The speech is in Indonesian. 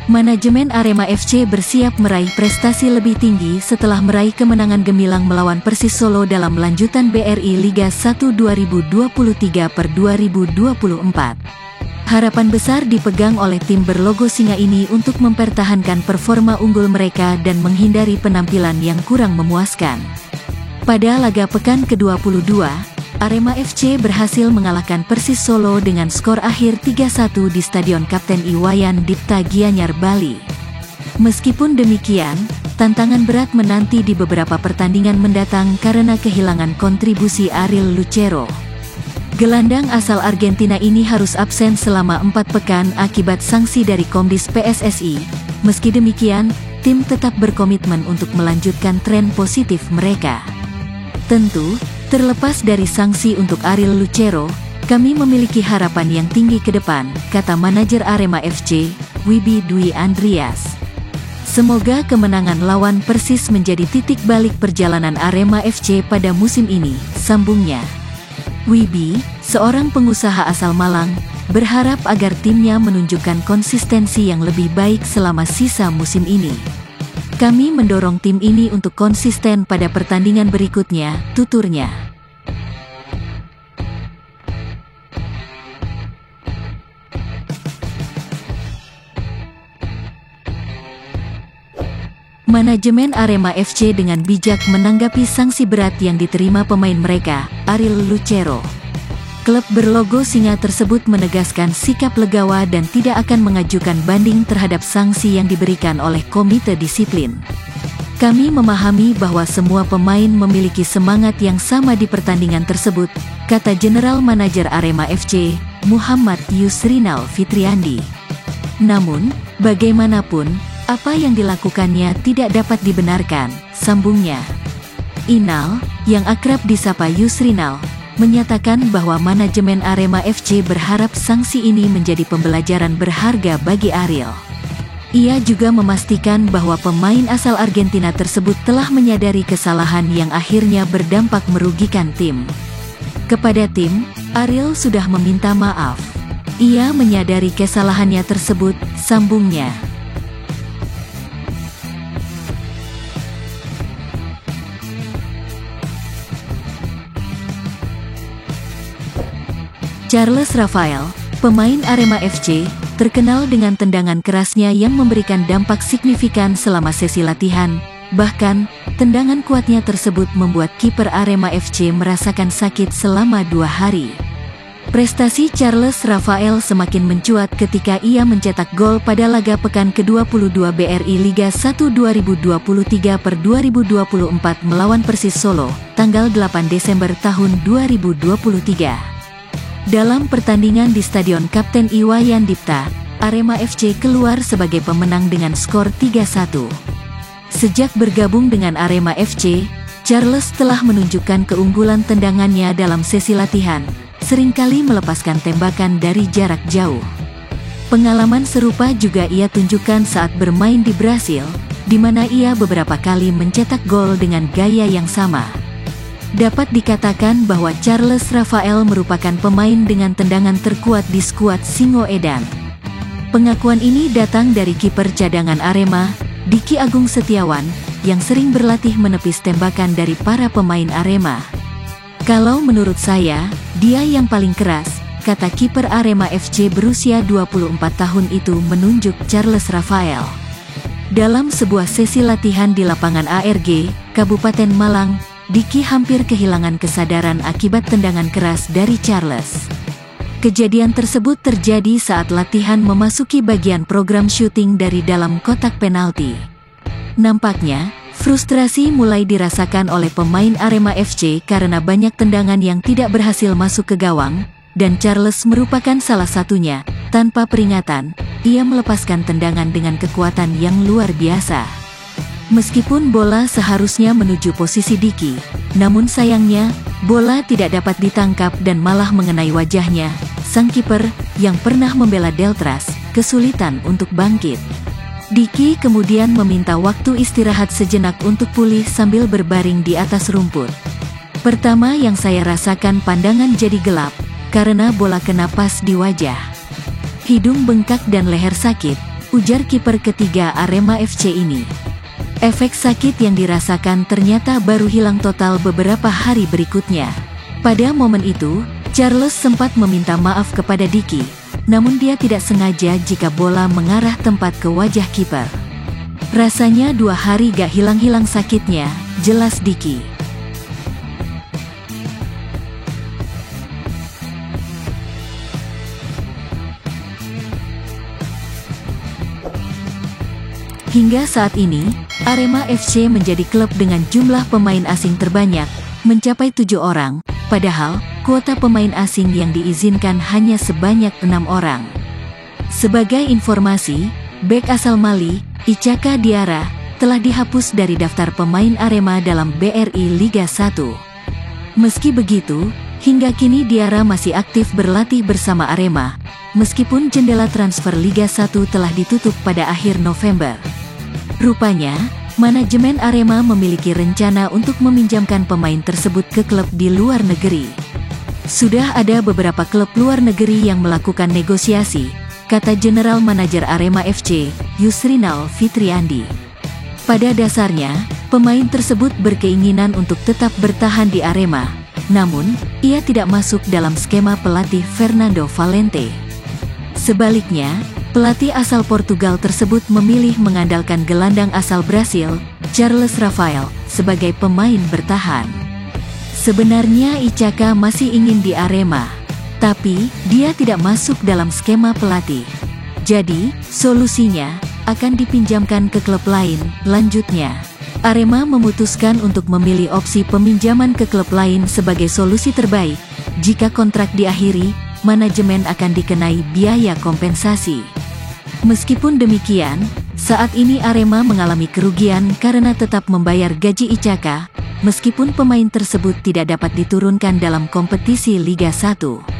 Manajemen Arema FC bersiap meraih prestasi lebih tinggi setelah meraih kemenangan gemilang melawan Persis Solo dalam lanjutan BRI Liga 1 2023 per 2024. Harapan besar dipegang oleh tim berlogo singa ini untuk mempertahankan performa unggul mereka dan menghindari penampilan yang kurang memuaskan. Pada laga pekan ke-22, Arema FC berhasil mengalahkan Persis Solo dengan skor akhir 3-1 di Stadion Kapten Iwayan Dipta Gianyar, Bali. Meskipun demikian, tantangan berat menanti di beberapa pertandingan mendatang karena kehilangan kontribusi Ariel Lucero. Gelandang asal Argentina ini harus absen selama 4 pekan akibat sanksi dari Komdis PSSI. Meski demikian, tim tetap berkomitmen untuk melanjutkan tren positif mereka. Tentu, terlepas dari sanksi untuk Ariel Lucero, kami memiliki harapan yang tinggi ke depan, kata manajer Arema FC, Wibi Dwi Andreas. Semoga kemenangan lawan Persis menjadi titik balik perjalanan Arema FC pada musim ini, sambungnya. Wibi, seorang pengusaha asal Malang, berharap agar timnya menunjukkan konsistensi yang lebih baik selama sisa musim ini. Kami mendorong tim ini untuk konsisten pada pertandingan berikutnya, tuturnya. Manajemen Arema FC dengan bijak menanggapi sanksi berat yang diterima pemain mereka, Ariel Lucero. Klub berlogo singa tersebut menegaskan sikap legawa dan tidak akan mengajukan banding terhadap sanksi yang diberikan oleh komite disiplin. Kami memahami bahwa semua pemain memiliki semangat yang sama di pertandingan tersebut, kata General Manager Arema FC, Muhammad Yusrinal Fitriandi. Namun, bagaimanapun, apa yang dilakukannya tidak dapat dibenarkan, sambungnya. Inal, yang akrab disapa Yusrinal, menyatakan bahwa manajemen Arema FC berharap sanksi ini menjadi pembelajaran berharga bagi Ariel. Ia juga memastikan bahwa pemain asal Argentina tersebut telah menyadari kesalahan yang akhirnya berdampak merugikan tim. Kepada tim, Ariel sudah meminta maaf. Ia menyadari kesalahannya tersebut, sambungnya. Charles Rafael, pemain Arema FC, terkenal dengan tendangan kerasnya yang memberikan dampak signifikan selama sesi latihan. Bahkan, tendangan kuatnya tersebut membuat kiper Arema FC merasakan sakit selama 2 hari. Prestasi Charles Rafael semakin mencuat ketika ia mencetak gol pada laga pekan ke-22 BRI Liga 1 2023 per 2024 melawan Persis Solo, tanggal 8 Desember tahun 2023. Dalam pertandingan di Stadion Kapten Iwayan Dipta, Arema FC keluar sebagai pemenang dengan skor 3-1. Sejak bergabung dengan Arema FC, Charles telah menunjukkan keunggulan tendangannya dalam sesi latihan, seringkali melepaskan tembakan dari jarak jauh. Pengalaman serupa juga ia tunjukkan saat bermain di Brasil, di mana ia beberapa kali mencetak gol dengan gaya yang sama. Dapat dikatakan bahwa Charles Rafael merupakan pemain dengan tendangan terkuat di skuad Singo Edan. Pengakuan ini datang dari kiper cadangan Arema, Diki Agung Setiawan, yang sering berlatih menepis tembakan dari para pemain Arema. Kalau menurut saya, dia yang paling keras, kata kiper Arema FC berusia 24 tahun itu menunjuk Charles Rafael. Dalam sebuah sesi latihan di lapangan ARG, Kabupaten Malang, Diki hampir kehilangan kesadaran akibat tendangan keras dari Charles. Kejadian tersebut terjadi saat latihan memasuki bagian program syuting dari dalam kotak penalti. Nampaknya, frustrasi mulai dirasakan oleh pemain Arema FC karena banyak tendangan yang tidak berhasil masuk ke gawang, dan Charles merupakan salah satunya. Tanpa peringatan, ia melepaskan tendangan dengan kekuatan yang luar biasa. Meskipun bola seharusnya menuju posisi Diki, namun sayangnya, bola tidak dapat ditangkap dan malah mengenai wajahnya. Sang kiper, yang pernah membela Deltras, kesulitan untuk bangkit. Diki kemudian meminta waktu istirahat sejenak untuk pulih sambil berbaring di atas rumput. Pertama yang saya rasakan pandangan jadi gelap, karena bola kena pas di wajah. Hidung bengkak dan leher sakit, ujar kiper ketiga Arema FC ini. Efek sakit yang dirasakan ternyata baru hilang total beberapa hari berikutnya. Pada momen itu, Charles sempat meminta maaf kepada Diki, namun dia tidak sengaja jika bola mengarah tempat ke wajah kiper. Rasanya 2 hari gak hilang-hilang sakitnya, jelas Diki. Hingga saat ini, Arema FC menjadi klub dengan jumlah pemain asing terbanyak, mencapai 7 orang, padahal kuota pemain asing yang diizinkan hanya sebanyak 6 orang. Sebagai informasi, bek asal Mali, Ichaka Diarra, telah dihapus dari daftar pemain Arema dalam BRI Liga 1. Meski begitu, hingga kini Diarra masih aktif berlatih bersama Arema, meskipun jendela transfer Liga 1 telah ditutup pada akhir November. Rupanya, manajemen Arema memiliki rencana untuk meminjamkan pemain tersebut ke klub di luar negeri. Sudah ada beberapa klub luar negeri yang melakukan negosiasi, kata General Manager Arema FC, Yusrinal Fitriandi. Pada dasarnya, pemain tersebut berkeinginan untuk tetap bertahan di Arema, namun, ia tidak masuk dalam skema pelatih Fernando Valente. Sebaliknya, pelatih asal Portugal tersebut memilih mengandalkan gelandang asal Brasil, Charles Rafael, sebagai pemain bertahan. Sebenarnya Ichaka masih ingin di Arema, tapi dia tidak masuk dalam skema pelatih. Jadi, solusinya akan dipinjamkan ke klub lain. Lanjutnya, Arema memutuskan untuk memilih opsi peminjaman ke klub lain sebagai solusi terbaik. Jika kontrak diakhiri, manajemen akan dikenai biaya kompensasi. Meskipun demikian, saat ini Arema mengalami kerugian karena tetap membayar gaji Ichaka, meskipun pemain tersebut tidak dapat diturunkan dalam kompetisi Liga 1.